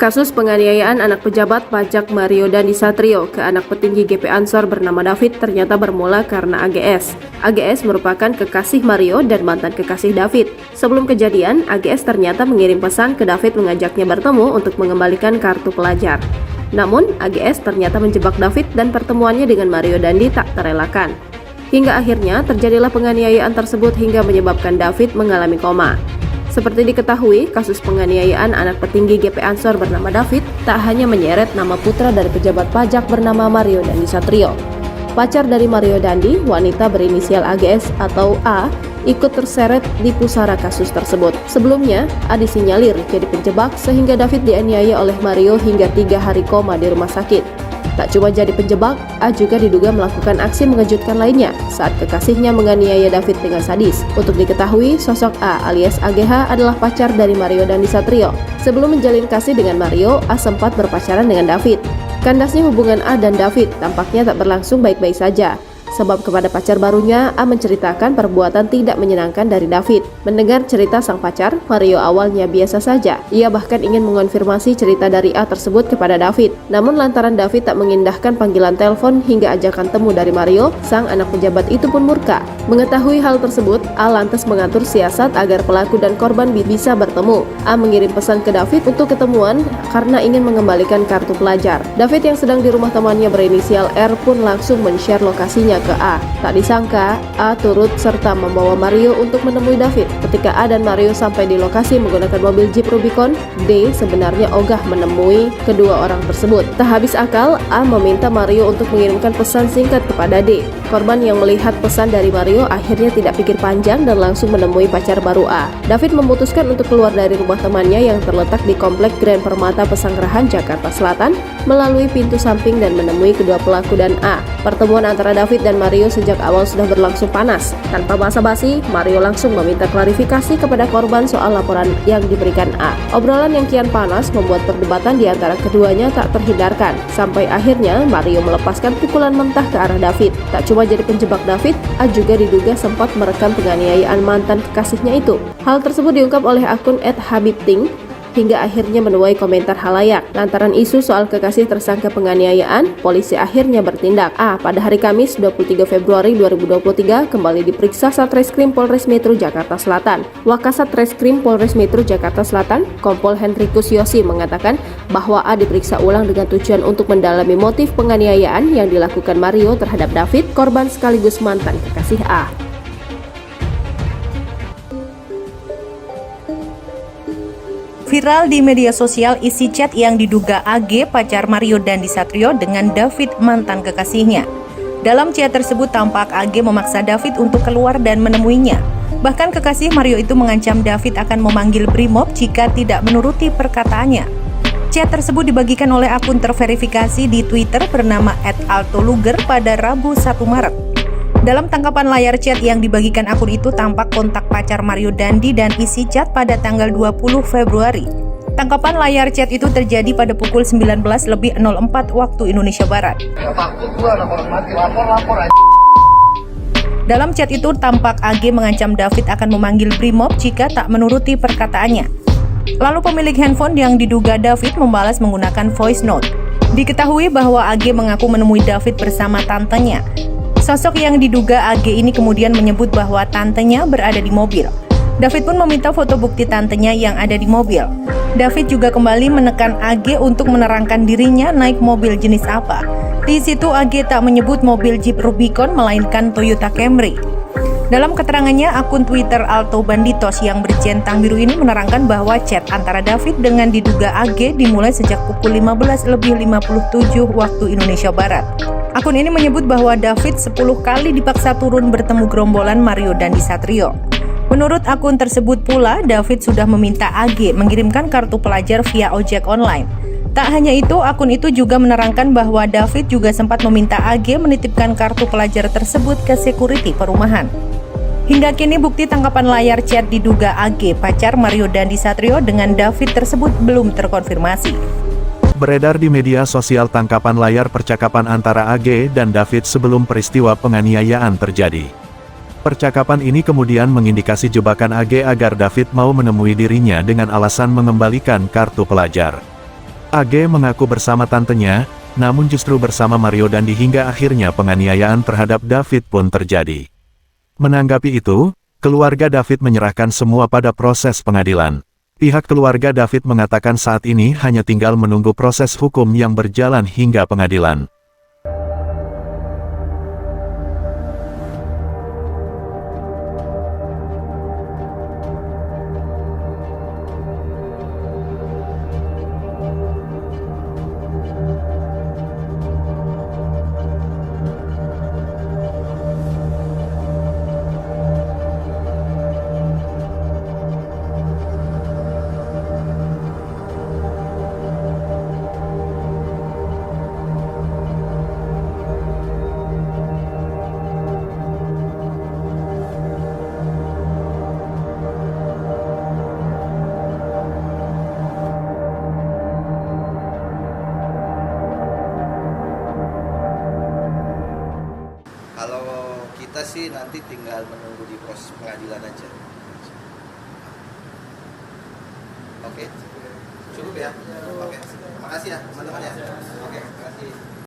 Kasus penganiayaan anak pejabat pajak Mario Dandi Satrio ke anak petinggi GP Ansor bernama David ternyata bermula karena AGS. AGS merupakan kekasih Mario dan mantan kekasih David. Sebelum kejadian, AGS ternyata mengirim pesan ke David mengajaknya bertemu untuk mengembalikan kartu pelajar. Namun, AGS ternyata menjebak David dan pertemuannya dengan Mario Dandi tak terelakkan. Hingga akhirnya terjadilah penganiayaan tersebut hingga menyebabkan David mengalami koma. Seperti diketahui, kasus penganiayaan anak petinggi GP Ansor bernama David tak hanya menyeret nama putra dari pejabat pajak bernama Mario Dandi Satrio. Pacar dari Mario Dandi, wanita berinisial AGS atau A, ikut terseret di pusara kasus tersebut. Sebelumnya, A disinyalir jadi penjebak sehingga David dianiaya oleh Mario hingga 3 hari koma di rumah sakit. Tak cuma jadi penjebak, A juga diduga melakukan aksi mengejutkan lainnya saat kekasihnya menganiaya David dengan sadis. Untuk diketahui, sosok A alias AGH adalah pacar dari Mario Dandi Satrio. Sebelum menjalin kasih dengan Mario, A sempat berpacaran dengan David. Kandasnya hubungan A dan David tampaknya tak berlangsung baik-baik saja. Sebab kepada pacar barunya, A menceritakan perbuatan tidak menyenangkan dari David. Mendengar cerita sang pacar, Mario awalnya biasa saja. Ia bahkan ingin mengonfirmasi cerita dari A tersebut kepada David. Namun lantaran David tak mengindahkan panggilan telepon hingga ajakan temu dari Mario, sang anak pejabat itu pun murka. Mengetahui hal tersebut, A lantas mengatur siasat agar pelaku dan korban bisa bertemu. A mengirim pesan ke David untuk ketemuan karena ingin mengembalikan kartu pelajar. David yang sedang di rumah temannya berinisial R pun langsung men-share lokasinya ke A. Tak disangka, A turut serta membawa Mario untuk menemui David. Ketika A dan Mario sampai di lokasi menggunakan mobil Jeep Rubicon, D sebenarnya ogah menemui kedua orang tersebut. Tak habis akal, A meminta Mario untuk mengirimkan pesan singkat kepada D. Korban yang melihat pesan dari Mario akhirnya tidak pikir panjang dan langsung menemui pacar baru A. David memutuskan untuk keluar dari rumah temannya yang terletak di Komplek Grand Permata Pesanggerahan, Jakarta Selatan, melalui pintu samping dan menemui kedua pelaku dan A. Pertemuan antara David dan Mario sejak awal sudah berlangsung panas. Tanpa basa-basi, Mario langsung meminta klarifikasi kepada korban soal laporan yang diberikan A. Obrolan yang kian panas membuat perdebatan di antara keduanya tak terhindarkan. Sampai akhirnya Mario melepaskan pukulan mentah ke arah David. Tak cuma jadi penjebak David, A juga diduga sempat merekam penganiayaan mantan kekasihnya itu. Hal tersebut diungkap oleh akun @habibting hingga akhirnya menuai komentar halayak. Lantaran isu soal kekasih tersangka penganiayaan, polisi akhirnya bertindak. A pada hari Kamis 23 Februari 2023 kembali diperiksa Satreskrim Polres Metro Jakarta Selatan. Wakasat Reskrim Polres Metro Jakarta Selatan, Kompol Henrikus Yosi mengatakan bahwa A diperiksa ulang dengan tujuan untuk mendalami motif penganiayaan yang dilakukan Mario terhadap David, korban sekaligus mantan kekasih A. Viral di media sosial isi chat yang diduga AG pacar Mario Dandi Satrio dengan David mantan kekasihnya. Dalam chat tersebut tampak AG memaksa David untuk keluar dan menemuinya. Bahkan kekasih Mario itu mengancam David akan memanggil Brimob jika tidak menuruti perkataannya. Chat tersebut dibagikan oleh akun terverifikasi di Twitter bernama @altoluger pada Rabu 1 Maret. Dalam tangkapan layar chat yang dibagikan akun itu tampak kontak pacar Mario Dandi dan isi chat pada tanggal 20 Februari. Tangkapan layar chat itu terjadi pada pukul 19.04 waktu Indonesia Barat. Dalam chat itu tampak AG mengancam David akan memanggil Brimob jika tak menuruti perkataannya. Lalu pemilik handphone yang diduga David membalas menggunakan voice note. Diketahui bahwa AG mengaku menemui David bersama tantenya. Sosok yang diduga AG ini kemudian menyebut bahwa tantenya berada di mobil. David pun meminta foto bukti tantenya yang ada di mobil. David juga kembali menekan AG untuk menerangkan dirinya naik mobil jenis apa. Di situ AG tak menyebut mobil Jeep Rubicon melainkan Toyota Camry. Dalam keterangannya, akun Twitter Alto Banditos yang bercentang biru ini menerangkan bahwa chat antara David dengan diduga AG dimulai sejak pukul 15.57 waktu Indonesia Barat. Akun ini menyebut bahwa David 10 kali dipaksa turun bertemu gerombolan Mario Dandi Satrio. Menurut akun tersebut pula, David sudah meminta AG mengirimkan kartu pelajar via ojek online. Tak hanya itu, akun itu juga menerangkan bahwa David juga sempat meminta AG menitipkan kartu pelajar tersebut ke security perumahan. Hingga kini bukti tangkapan layar chat diduga AG pacar Mario Dandi Satrio dengan David tersebut belum terkonfirmasi. Beredar di media sosial tangkapan layar percakapan antara AG dan David sebelum peristiwa penganiayaan terjadi. Percakapan ini kemudian mengindikasi jebakan AG agar David mau menemui dirinya dengan alasan mengembalikan kartu pelajar. AG mengaku bersama tantenya, namun justru bersama Mario Dandi hingga akhirnya penganiayaan terhadap David pun terjadi. Menanggapi itu, keluarga David menyerahkan semua pada proses pengadilan. Pihak keluarga David mengatakan saat ini hanya tinggal menunggu proses hukum yang berjalan hingga pengadilan. Kalau kita sih nanti tinggal menunggu di proses pengadilan aja. Oke, cukup ya. Oke, makasih ya teman-teman ya. Oke, makasih.